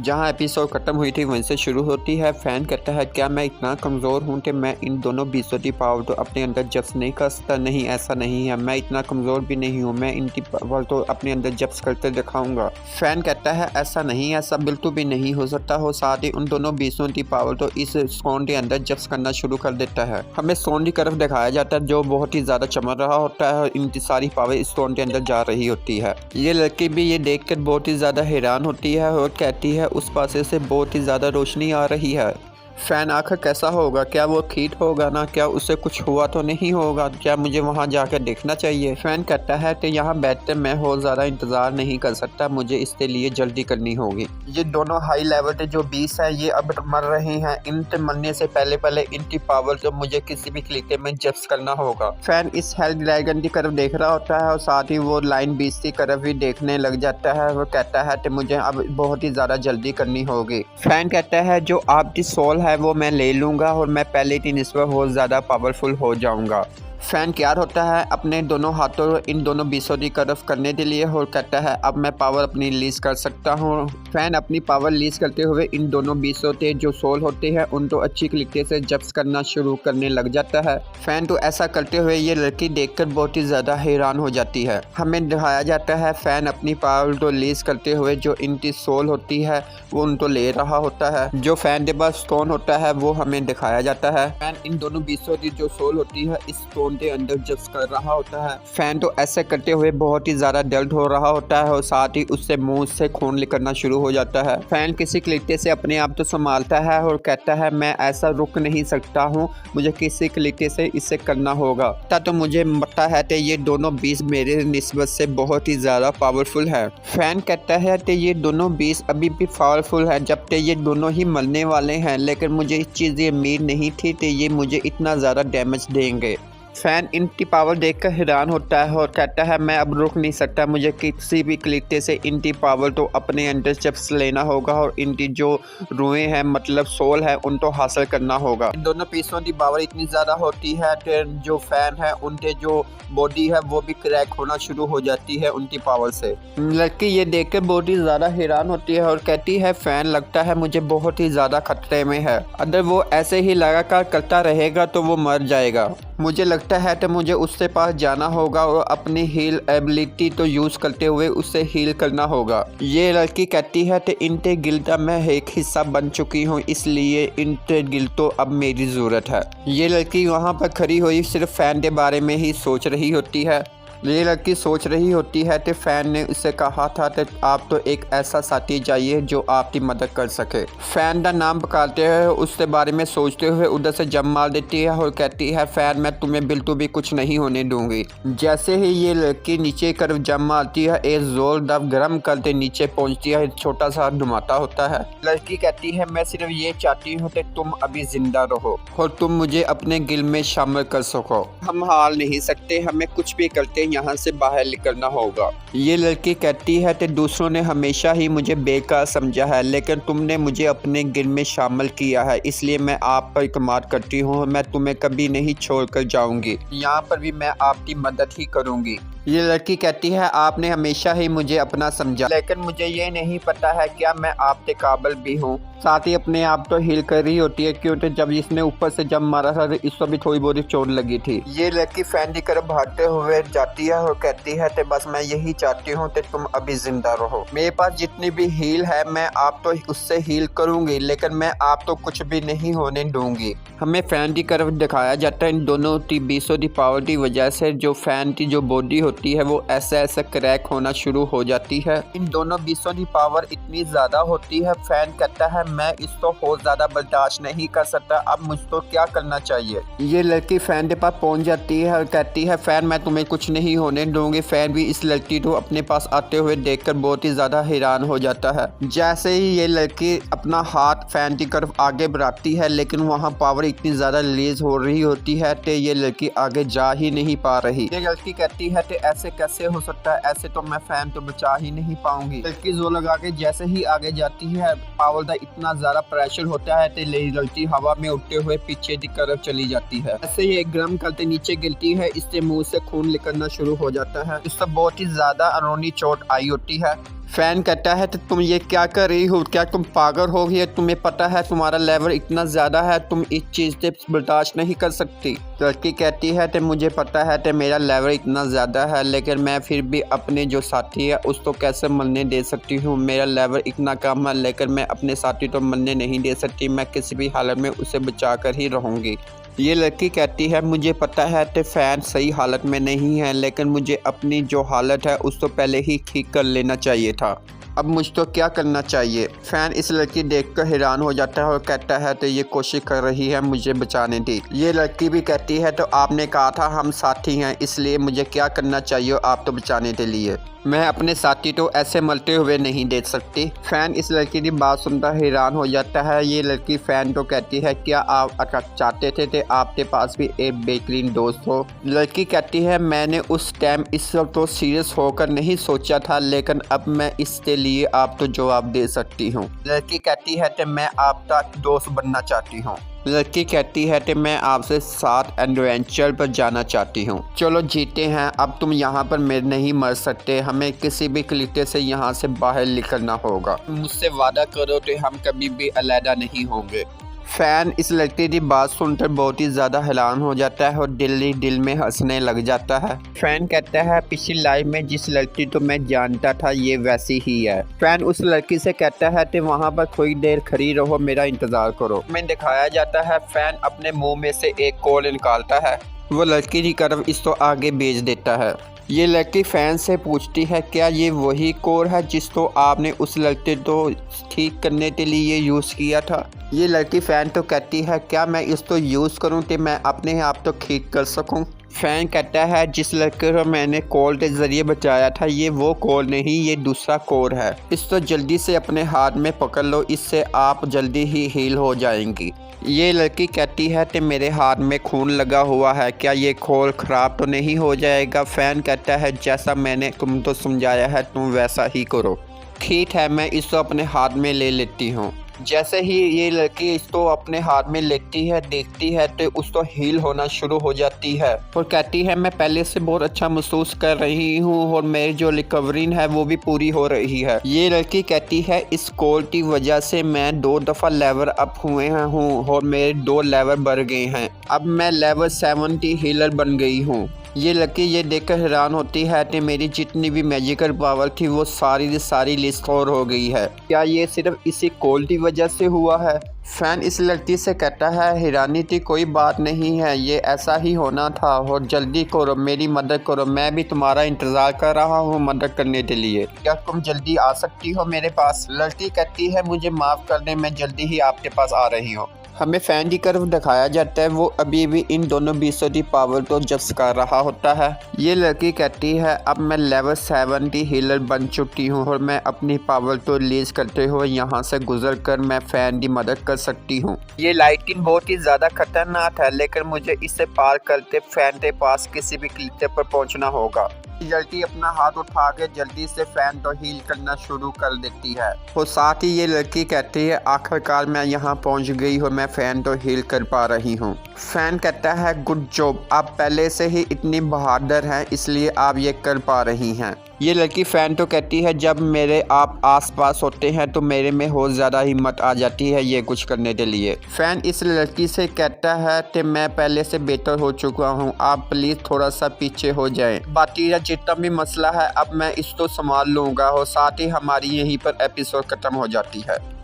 जहाँ एपिसोड खत्म हुई थी वहीं से शुरू होती है। फैन कहता है क्या मैं इतना कमज़ोर हूँ कि मैं इन दोनों बीसों की पावर तो अपने अंदर जब्स नहीं कर सकता। नहीं, ऐसा नहीं है, मैं इतना कमज़ोर भी नहीं हूँ, मैं इनकी पावर तो अपने अंदर जब्स करके दिखाऊंगा। फैन कहता है ऐसा नहीं, ऐसा बिल्कुल भी नहीं हो सकता हो। साथ ही उन दोनों बीसों की पावर तो इस स्टोन के अंदर जब्स करना शुरू कर देता है। हमें स्टोन की तरफ दिखाया जाता है जो बहुत ही ज़्यादा चमक रहा होता है और इनकी सारी पावर स्टोन के अंदर जा रही होती है। ये लड़की भी ये देख कर बहुत ही ज़्यादा हैरान होती है और कहती है उस पासे से बहुत ही ज़्यादा रोशनी आ रही है। फैन आखिर कैसा होगा, क्या वो ठीक होगा ना, क्या उसे कुछ हुआ तो नहीं होगा, क्या मुझे वहां जाकर देखना चाहिए। फैन कहता है कि यहाँ बैठते मैं और ज़्यादा इंतज़ार नहीं कर सकता, मुझे इसके लिए जल्दी करनी होगी। ये दोनों हाई लेवल के जो बीस हैं ये अब मर रहे हैं, इनके मरने से पहले पहले इनकी पावर तो मुझे किसी भी तरीके में जब्स करना होगा। फैन इस हेल ड्रैगन की तरफ देख रहा होता है और साथ ही वो लाइन बीस की तरफ भी देखने लग जाता है। वो कहता है कि मुझे अब बहुत ही ज़्यादा जल्दी करनी होगी। फैन कहता है जो आपकी सोल है वो मैं ले लूँगा और मैं पहले की निस्बत बहुत ज़्यादा पावरफुल हो जाऊँगा। फैन तैयार होता है अपने दोनों हाथों इन दोनों बीसों की तरफ करने के लिए और कहता है अब मैं पावर अपनी रिलीज कर सकता हूँ। फैन अपनी पावर रिलीज करते हुए इन दोनों बीसों के जो सोल होते हैं उनको अच्छी तरीके से जब्स करना शुरू करने लग जाता है। फैन तो ऐसा करते हुए ये लड़की देखकर बहुत ही ज़्यादा हैरान हो जाती है। हमें दिखाया जाता है फैन अपनी पावर को रिलीज करते हुए जो इनकी सोल होती है वो उनको ले रहा होता है। जो फैन के पास स्टोन होता है वो हमें दिखाया जाता है। फैन इन दोनों बीसों की जो सोल होती है इस स्टोन के अंदर जब्स कर रहा होता है। फैन तो ऐसे करते हुए बहुत ही ज्यादा दर्द हो रहा होता है और साथ ही उससे मुंह से खून निकलना शुरू हो जाता है। फैन किसी तरीके से अपने आप तो संभालता है और कहता है मैं ऐसा रुक नहीं सकता हूँ, मुझे किसी तरीके से इसे करना होगा। तो मुझे पता है कि ये दोनों बीस मेरे निस्बत से बहुत ही ज्यादा पावरफुल है। फैन कहता है कि ये दोनों बीस अभी भी पावरफुल है जबकि ये दोनों ही मरने वाले हैं, लेकिन मुझे इस चीज़ की उम्मीद नहीं थी कि ये मुझे इतना ज़्यादा डैमेज देंगे। फैन इनकी पावर देखकर हैरान होता है और कहता है मैं अब रुक नहीं सकता, मुझे किसी भी तरीके से इनकी पावर तो अपने अंदर जब्स लेना होगा और इनकी जो रूहें हैं मतलब सोल है उनको हासिल करना होगा। इन दोनों पीसों की पावर इतनी ज़्यादा होती है कि जो फैन है उनके जो बॉडी है वो भी क्रैक होना शुरू हो जाती है उनकी पावर से। लड़की ये देखकर बहुत ही ज़्यादा हैरान होती है और कहती है फैन लगता है मुझे बहुत ही ज़्यादा खतरे में है, अगर वो ऐसे ही लगातार करता रहेगा तो वो मर जाएगा। मुझे लगता है कि मुझे उसके पास जाना होगा और अपनी हील एबिलिटी तो यूज़ करते हुए उसे हील करना होगा। ये लड़की कहती है कि इनके गिल्ड का मैं एक हिस्सा बन चुकी हूँ, इसलिए इनके गिल्ड तो अब मेरी ज़रूरत है। ये लड़की वहाँ पर खड़ी हुई सिर्फ फैन के बारे में ही सोच रही होती है। ये लड़की सोच रही होती है कि फैन ने उससे कहा था कि आप तो एक ऐसा साथी चाहिए जो आपकी मदद कर सके। फैन का नाम पुकारते हुए उसके बारे में सोचते हुए उधर से जम मार देती है और कहती है फैन मैं तुम्हें बिल्कुल भी कुछ नहीं होने दूंगी। जैसे ही ये लड़की नीचे कर जम मारती है एक जोरदार गर्म करते नीचे पहुंचती है, छोटा सा धुमाता होता है। लड़की कहती है मैं सिर्फ ये चाहती हूँ कि तुम अभी जिंदा रहो और तुम मुझे अपने गिल में शामिल कर सको। हम हार नहीं सकते, हमें कुछ भी करते यहाँ से बाहर निकलना होगा। ये लड़की कहती है कि दूसरों ने हमेशा ही मुझे बेकार समझा है, लेकिन तुमने मुझे अपने गिल में शामिल किया है, इसलिए मैं आप पर इत्मीनान करती हूँ। मैं तुम्हें कभी नहीं छोड़कर जाऊंगी, यहाँ पर भी मैं आपकी मदद ही करूंगी। ये लड़की कहती है आपने हमेशा ही मुझे अपना समझा, लेकिन मुझे ये नहीं पता है क्या मैं आपके काबिल भी हूँ। साथ ही अपने आप तो हील कर रही होती है क्योंकि जब इसने ऊपर से जब मारा था इसको भी थोड़ी बहुत चोट लगी थी। ये लड़की फैन की तरफ भागते हुए जाती है और कहती है कि बस मैं यही चाहती हूँ कि तुम अभी जिंदा रहो। मेरे पास जितनी भी हील है मैं आप तो उससे हील करूंगी, लेकिन मैं आप तो कुछ भी नहीं होने दूंगी। हमें फैन की तरफ दिखाया जाता है इन दोनों की बीसों की पावर की वजह से जो फैन की जो बॉडी होती है वो ऐसे ऐसे क्रैक होना शुरू हो जाती है। इन दोनों बीसों की पावर इतनी ज्यादा होती है, फैन कहता है मैं इसको बहुत ज्यादा बर्दाश्त नहीं कर सकता, अब मुझको क्या करना चाहिए। ये लड़की फैन के पास पहुंच जाती है और कहती है फैन मैं तुम्हें कुछ नहीं होने दूंगी। फैन भी इस लड़की को अपने पास आते हुए देखकर बहुत ही ज्यादा हैरान हो जाता है। जैसे ही ये लड़की अपना हाथ फैन की तरफ आगे बढ़ाती है, लेकिन वहाँ पावर इतनी ज्यादा रिलीज हो रही होती है कि ये लड़की आगे जा ही नहीं पा रही। ये लड़की कहती है कि ऐसे कैसे हो सकता है, ऐसे तो मैं फैन तो बचा ही नहीं पाऊंगी। लड़की जोर लगा के जैसे ही आगे जाती है पावर का इतना ज्यादा प्रेशर होता है कि लड़की हवा में उड़ते हुए पीछे की तरफ चली जाती है। ऐसे ही एक गर्म करते नीचे गिरती है, इससे मुंह से खून निकलना शुरू हो जाता है। इससे बहुत ही ज़्यादा अंदरूनी चोट आई होती है। फैन कहता है तो तुम ये क्या कर रही हो, क्या तुम पागल हो गई, तुम्हें पता है तुम्हारा लेवल इतना ज़्यादा है, तुम इस चीज़ से बर्दाश्त नहीं कर सकती। लड़की कहती है तो मुझे पता है तो मेरा लेवल इतना ज़्यादा है, लेकिन मैं फिर भी अपने जो साथी है उसको कैसे मरने दे सकती हूँ। मेरा लेवल इतना कम है, लेकिन मैं अपने साथी तो मरने नहीं दे सकती। मैं किसी भी हालत में उसे बचा कर ही रहूँगी। ये लड़की कहती है मुझे पता है कि फ़ैन सही हालत में नहीं है, लेकिन मुझे अपनी जो हालत है उसको पहले ही ठीक कर लेना चाहिए था। अब मुझ तो क्या करना चाहिए। फ़ैन इस लड़की देखकर हैरान हो जाता है और कहता है तो ये कोशिश कर रही है मुझे बचाने की। ये लड़की भी कहती है तो आपने कहा था हम साथी हैं, इसलिए मुझे क्या करना चाहिए आप तो बचाने के लिए। मैं अपने साथी तो ऐसे मरते हुए नहीं देख सकती। फ़ैन इस लड़की की बात सुनकर हैरान हो जाता है। ये लड़की फ़ैन को कहती है क्या आप चाहते थे कि आपके पास भी एक बेहतरीन दोस्त हो। लड़की कहती है मैंने उस टाइम इस तो सीरियस होकर नहीं सोचा था, लेकिन अब मैं इसके लिए आप तो जवाब दे सकती हूँ। लड़की कहती है कि मैं आपका दोस्त बनना चाहती हूँ। लड़की कहती है कि मैं आपसे साथ एडवेंचर पर जाना चाहती हूँ। चलो जीते हैं, अब तुम यहाँ पर मेरे नहीं मर सकते, हमें किसी भी तरीके से यहाँ से बाहर निकलना होगा। मुझसे वादा करो कि हम कभी भी अलहदा नहीं होंगे। फ़ैन इस लड़की की बात सुनकर बहुत ही ज़्यादा हैरान हो जाता है और दिल में हंसने लग जाता है। फ़ैन कहता है पिछली लाइफ में जिस लड़की को मैं जानता था ये वैसी ही है। फ़ैन उस लड़की से कहता है कि वहाँ पर थोड़ी देर खड़ी रहो, मेरा इंतज़ार करो। मैं दिखाया जाता है फ़ैन अपने मुंह में से एक कॉल निकालता है, वो लड़की की तरफ इसको आगे भेज देता है। ये लड़की फ़ैन से पूछती है क्या ये वही कोड है जिसको आपने उस लड़के को ठीक करने के लिए यूज़ किया था। ये लड़की फ़ैन तो कहती है क्या मैं इसको यूज़ करूं कि मैं अपने आप तो ठीक कर सकूं। फ़ैन कहता है जिस लड़के को मैंने कॉल के ज़रिए बचाया था ये वो कॉल नहीं, ये दूसरा कोड है। इसको जल्दी से अपने हाथ में पकड़ लो, इससे आप जल्दी ही हील हो जाएंगी। ये लड़की कहती है कि मेरे हाथ में खून लगा हुआ है, क्या ये खोल ख़राब तो नहीं हो जाएगा। फ़ैन कहता है जैसा मैंने तुमको समझाया है तुम वैसा ही करो। ठीक है, मैं इसको अपने हाथ में ले लेती हूँ। जैसे ही ये लड़की इसको अपने हाथ में लेती है देखती है तो उसको हील होना शुरू हो जाती है और कहती है मैं पहले से बहुत अच्छा महसूस कर रही हूँ और मेरी जो रिकवरी है वो भी पूरी हो रही है। ये लड़की कहती है इस कोल की वजह से मैं 2 दफ़ा लेवल अप हुए हूँ और मेरे 2 लेवल बढ़ गए हैं। अब मैं लेवल 70 हीलर बन गई हूँ। ये लड़की ये देखकर हैरान होती है कि मेरी जितनी भी मैजिकल पावर थी वो सारी की सारी रिस्टोर हो गई है। क्या ये सिर्फ इसी कोल की वजह से हुआ है। फ़ैन इस लड़की से कहता है हैरानी की कोई बात नहीं है, ये ऐसा ही होना था और जल्दी करो, मेरी मदद करो, मैं भी तुम्हारा इंतज़ार कर रहा हूँ मदद करने के लिए। क्या तुम जल्दी आ सकती हो मेरे पास। लड़की कहती है मुझे माफ़ कर दें, मैं जल्दी ही आपके पास आ रही हूँ। हमें फ़ैन की तरफ दिखाया जाता है वो अभी भी इन दोनों बीसों की पावर को जब्त कर रहा होता है। ये लड़की कहती है अब मैं लेवल 70 हीलर बन चुकी हूँ और मैं अपनी पावर को रिलीज करते हुए यहाँ से गुजर कर मैं फ़ैन की मदद कर सकती हूँ। ये लाइटिंग बहुत ही ज़्यादा खतरनाक है, लेकिन मुझे इसे पार करते फ़ैन के पास किसी भी किले पर पहुँचना होगा। लड़की अपना हाथ उठा के जल्दी से फ़ैन को हील करना शुरू कर देती है और साथ ही ये लड़की कहती है आखिरकार मैं यहाँ पहुँच गई और मैं फ़ैन को हील कर पा रही हूँ। फ़ैन कहता है गुड जॉब, आप पहले से ही इतनी बहादुर हैं इसलिए आप ये कर पा रही हैं। ये लड़की फ़ैन तो कहती है जब मेरे आप आसपास होते हैं तो मेरे में और ज़्यादा हिम्मत आ जाती है ये कुछ करने के लिए। फ़ैन इस लड़की से कहता है कि मैं पहले से बेहतर हो चुका हूँ, आप प्लीज़ थोड़ा सा पीछे हो जाएं। बाकी जितना भी मसला है अब मैं इसको संभाल लूँगा और साथ ही हमारी यहीं पर एपिसोड ख़त्म हो जाती है।